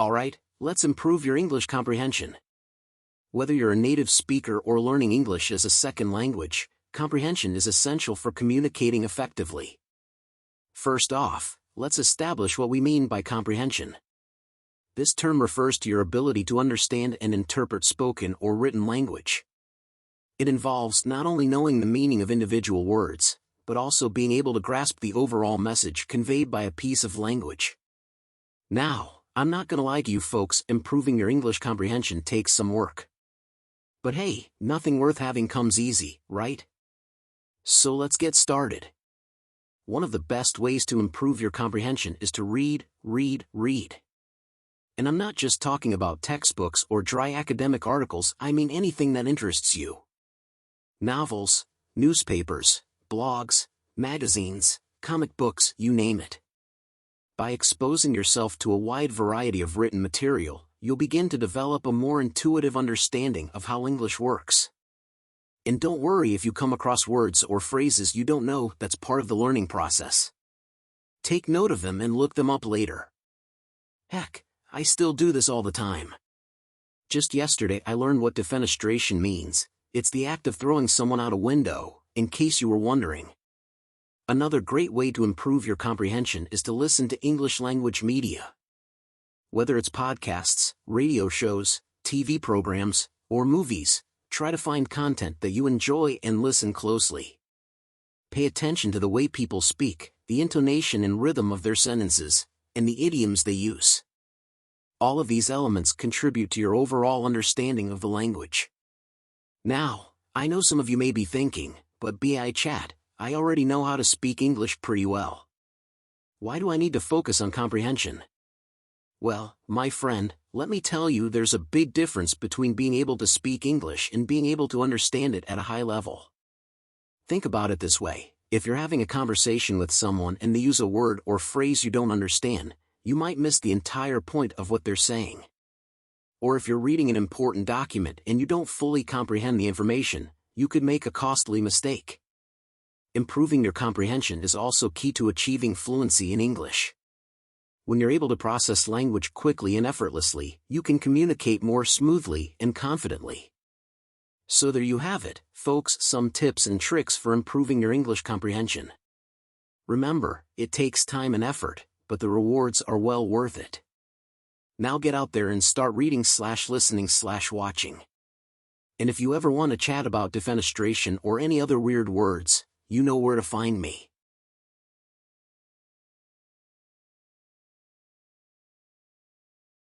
Alright, let's improve your English comprehension. Whether you're a native speaker or learning English as a second language, comprehension is essential for communicating effectively. First off, let's establish what we mean by comprehension. This term refers to your ability to understand and interpret spoken or written language. It involves not only knowing the meaning of individual words, but also being able to grasp the overall message conveyed by a piece of language. Now, I'm not gonna lie to you folks, improving your English comprehension takes some work. But hey, nothing worth having comes easy, right? So let's get started. One of the best ways to improve your comprehension is to read. And I'm not just talking about textbooks or dry academic articles, I mean anything that interests you. Novels, newspapers, blogs, magazines, comic books, you name it. By exposing yourself to a wide variety of written material, you'll begin to develop a more intuitive understanding of how English works. And don't worry if you come across words or phrases you don't know, that's part of the learning process. Take note of them and look them up later. Heck, I still do this all the time. Just yesterday I learned what defenestration means. It's the act of throwing someone out a window, in case you were wondering. Another great way to improve your comprehension is to listen to English language media. Whether it's podcasts, radio shows, TV programs, or movies, try to find content that you enjoy and listen closely. Pay attention to the way people speak, the intonation and rhythm of their sentences, and the idioms they use. All of these elements contribute to your overall understanding of the language. Now, I know some of you may be thinking, but Chad, I already know how to speak English pretty well. Why do I need to focus on comprehension? Well, my friend, let me tell you, there's a big difference between being able to speak English and being able to understand it at a high level. Think about it this way: if you're having a conversation with someone and they use a word or phrase you don't understand, you might miss the entire point of what they're saying. Or if you're reading an important document and you don't fully comprehend the information, you could make a costly mistake. Improving your comprehension is also key to achieving fluency in English. When you're able to process language quickly and effortlessly, you can communicate more smoothly and confidently. So there you have it, folks, some tips and tricks for improving your English comprehension. Remember, it takes time and effort, but the rewards are well worth it. Now get out there and start reading/listening/watching. And if you ever want to chat about defenestration or any other weird words, you know where to find me.